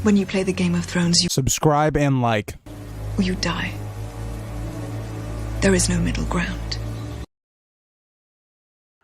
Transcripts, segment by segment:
When you play the Game of Thrones, you subscribe and like, or you die. There is no middle ground.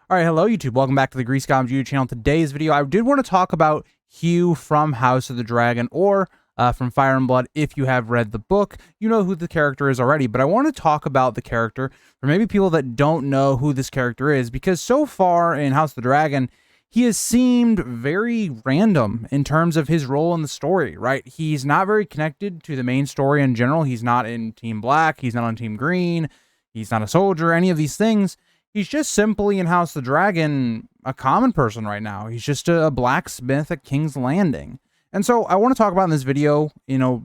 All right, hello YouTube. Welcome back to the Grease Goblins YouTube channel. Today's video, I did want to talk about Hugh from House of the Dragon, or from Fire and Blood. If you have read the book, you know who the character is already, but I want to talk about the character for maybe people that don't know who this character is, because so far in House of the Dragon, he has seemed very random in terms of his role in the story, right? He's not very connected to the main story in general. He's not in Team Black. He's not on Team Green. He's not a soldier, any of these things. He's just simply in House of the Dragon, a common person right now. He's just a blacksmith at King's Landing. And so I want to talk about in this video,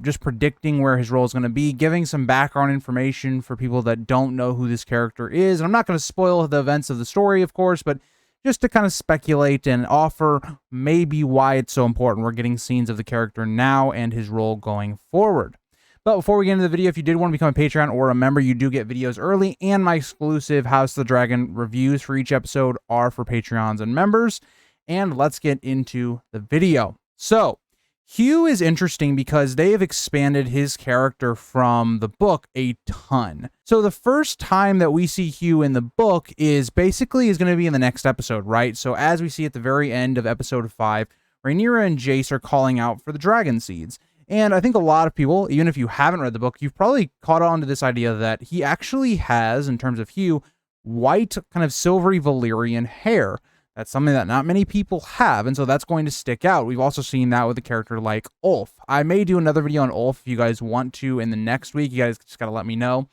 just predicting where his role is going to be, giving some background information for people that don't know who this character is. And I'm not going to spoil the events of the story, of course, but just to kind of speculate and offer maybe why it's so important. We're getting scenes of the character now and his role going forward. But before we get into the video, if you did want to become a Patreon or a member, you do get videos early, and my exclusive House of the Dragon reviews for each episode are for Patreons and members. And let's get into the video. So, Hugh is interesting because they have expanded his character from the book a ton. So the first time that we see Hugh in the book is going to be in the next episode, right? So as we see at the very end of episode 5, Rhaenyra and Jace are calling out for the dragon seeds. And I think a lot of people, even if you haven't read the book, you've probably caught on to this idea that he actually has, in terms of Hugh, white, kind of silvery Valyrian hair. That's something that not many people have, and so that's going to stick out. We've also seen that with a character like Ulf. I may do another video on Ulf if you guys want to in the next week. You guys just got to let me know.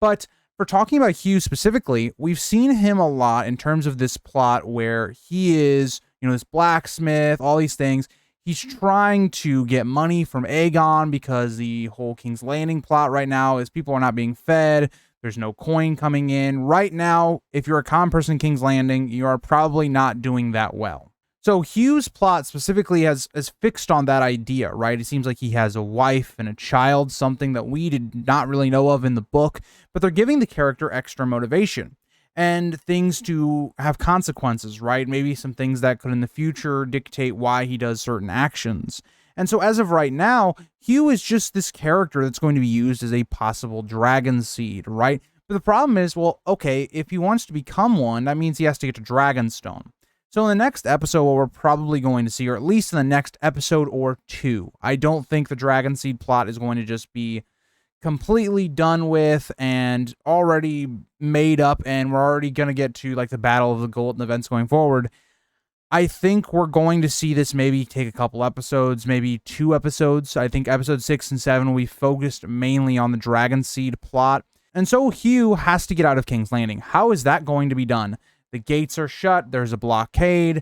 But for talking about Hugh specifically, we've seen him a lot in terms of this plot where he is, this blacksmith, all these things. He's trying to get money from Aegon because the whole King's Landing plot right now is people are not being fed. There's no coin coming in. Right now, if you're a common person in King's Landing, you are probably not doing that well. So Hugh's plot specifically has fixed on that idea, right? It seems like he has a wife and a child, something that we did not really know of in the book, but they're giving the character extra motivation and things to have consequences, right? Maybe some things that could in the future dictate why he does certain actions. And so as of right now, Hugh is just this character that's going to be used as a possible dragon seed, right? But the problem is, well, okay, if he wants to become one, that means he has to get to Dragonstone. So in the next episode, what we're probably going to see, or at least in the next episode or two, I don't think the dragon seed plot is going to just be completely done with and already made up, and we're already going to get to like the Battle of the Golden events going forward. I think we're going to see this maybe take a couple episodes, maybe 2 episodes. I think episode 6 and 7 will be focused mainly on the Dragon Seed plot. And so Hugh has to get out of King's Landing. How is that going to be done? The gates are shut. There's a blockade.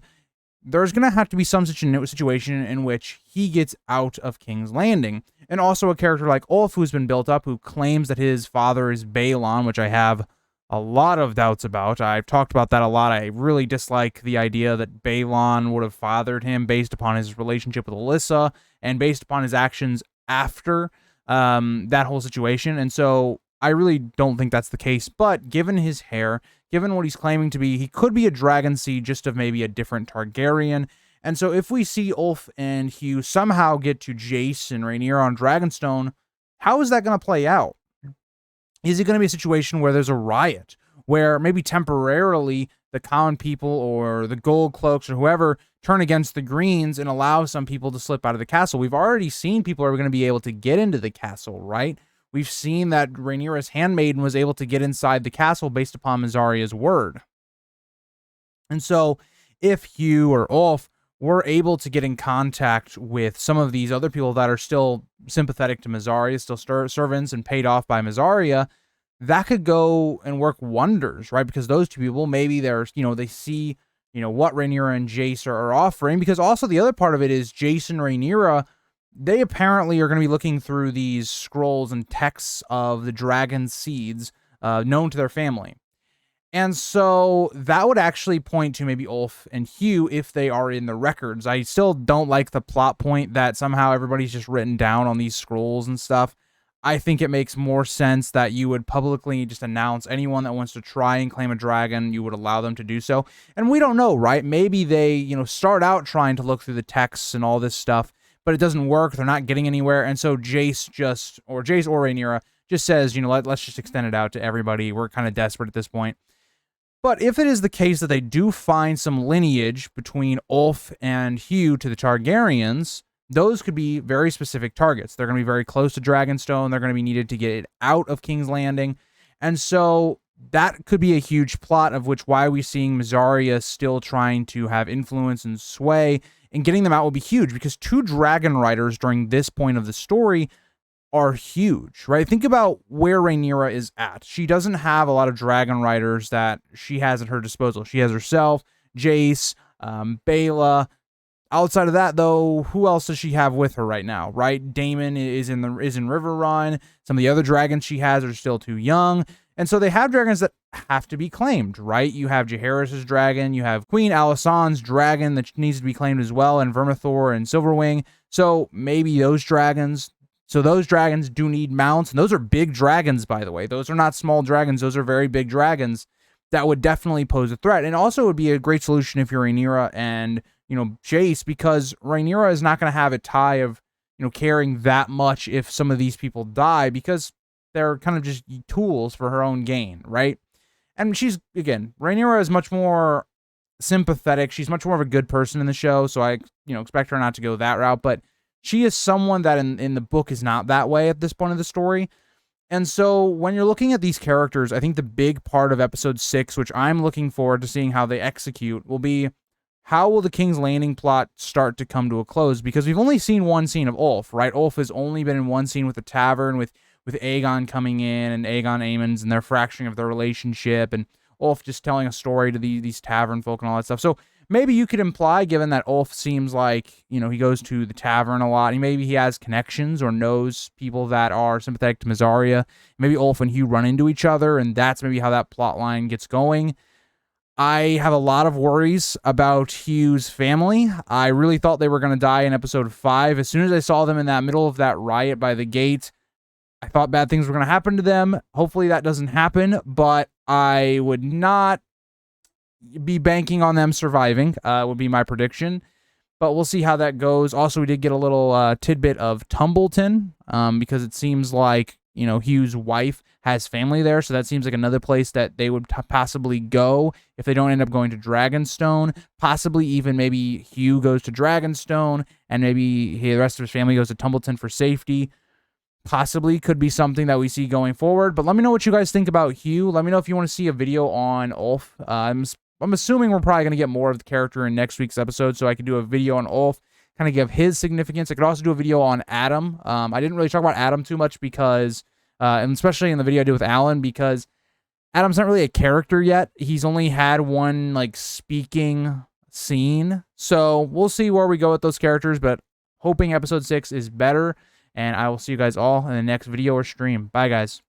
There's going to have to be some situation in which he gets out of King's Landing. And also a character like Ulf, who's been built up, who claims that his father is Balon, which I have a lot of doubts about. I've talked about that a lot. I really dislike the idea that Balon would have fathered him based upon his relationship with Alyssa and based upon his actions after that whole situation. And so I really don't think that's the case. But given his hair, given what he's claiming to be, he could be a dragon seed, just of maybe a different Targaryen. And so if we see Ulf and Hugh somehow get to Jace and Rhaenyra on Dragonstone, how is that going to play out? Is it going to be a situation where there's a riot, where maybe temporarily the common people or the gold cloaks or whoever turn against the greens and allow some people to slip out of the castle? We've already seen people are going to be able to get into the castle, right? We've seen that Rhaenyra's handmaiden was able to get inside the castle based upon Myzaria's word. And so if Hugh or Ulf were able to get in contact with some of these other people that are still sympathetic to Mysaria, still servants and paid off by Mysaria, that could go and work wonders, right? Because those two people, maybe they see, what Rhaenyra and Jace are offering. Because also the other part of it is Jace and Rhaenyra, they apparently are going to be looking through these scrolls and texts of the dragon seeds known to their family. And so that would actually point to maybe Ulf and Hugh if they are in the records. I still don't like the plot point that somehow everybody's just written down on these scrolls and stuff. I think it makes more sense that you would publicly just announce anyone that wants to try and claim a dragon, you would allow them to do so. And we don't know, right? Maybe they, start out trying to look through the texts and all this stuff, but it doesn't work. They're not getting anywhere. And so Jace or Rhaenyra just says, you know, let's just extend it out to everybody. We're kind of desperate at this point. But if it is the case that they do find some lineage between Ulf and Hugh to the Targaryens, those could be very specific targets. They're going to be very close to Dragonstone. They're going to be needed to get it out of King's Landing. And so that could be a huge plot, of which why we're seeing Mysaria still trying to have influence and sway, and getting them out will be huge, because 2 dragon riders during this point of the story are huge, right? Think about where Rhaenyra is at. She doesn't have a lot of dragon riders that she has at her disposal. She has herself, Jace, Baela. Outside of that, though, who else does she have with her right now, right? Daemon is in Riverrun. Some of the other dragons she has are still too young. And so they have dragons that have to be claimed, right? You have Jaehaerys' dragon. You have Queen Alysanne's dragon that needs to be claimed as well, and Vermithor and Silverwing. So maybe those dragons... So those dragons do need mounts, and those are big dragons, by the way. Those are not small dragons. Those are very big dragons that would definitely pose a threat. And also would be a great solution if you're Rhaenyra and, you know, Jace, because Rhaenyra is not going to have a tie of, you know, caring that much if some of these people die, because they're kind of just tools for her own gain, right? And she's, again, Rhaenyra is much more sympathetic. She's much more of a good person in the show, so I, you know, expect her not to go that route, but she is someone that in the book is not that way at this point of the story. And so when you're looking at these characters, I think the big part of episode 6, which I'm looking forward to seeing how they execute, will be how will the King's Landing plot start to come to a close? Because we've only seen one scene of Ulf, right? Ulf has only been in one scene with the tavern, with Aegon coming in and Aegon Aemons and their fracturing of their relationship, and Ulf just telling a story to these tavern folk and all that stuff. So maybe you could imply, given that Ulf seems like, you know, he goes to the tavern a lot, maybe he has connections or knows people that are sympathetic to Mysaria. Maybe Ulf and Hugh run into each other, and that's maybe how that plot line gets going. I have a lot of worries about Hugh's family. I really thought they were going to die in episode 5. As soon as I saw them in that middle of that riot by the gate, I thought bad things were going to happen to them. Hopefully that doesn't happen, but I would not be banking on them surviving, would be my prediction. But we'll see how that goes. Also, we did get a little tidbit of Tumbleton, because it seems like, you know, Hugh's wife has family there, so that seems like another place that they would possibly go if they don't end up going to Dragonstone. Possibly even maybe Hugh goes to Dragonstone, and maybe the rest of his family goes to Tumbleton for safety. Possibly could be something that we see going forward. But let me know what you guys think about Hugh. Let me know if you want to see a video on Ulf. I'm assuming we're probably going to get more of the character in next week's episode, so I could do a video on Ulf, kind of give his significance. I could also do a video on Adam. I didn't really talk about Adam too much because, and especially in the video I did with Alan, because Adam's not really a character yet. He's only had one, like, speaking scene. So we'll see where we go with those characters, but hoping episode 6 is better. And I will see you guys all in the next video or stream. Bye, guys.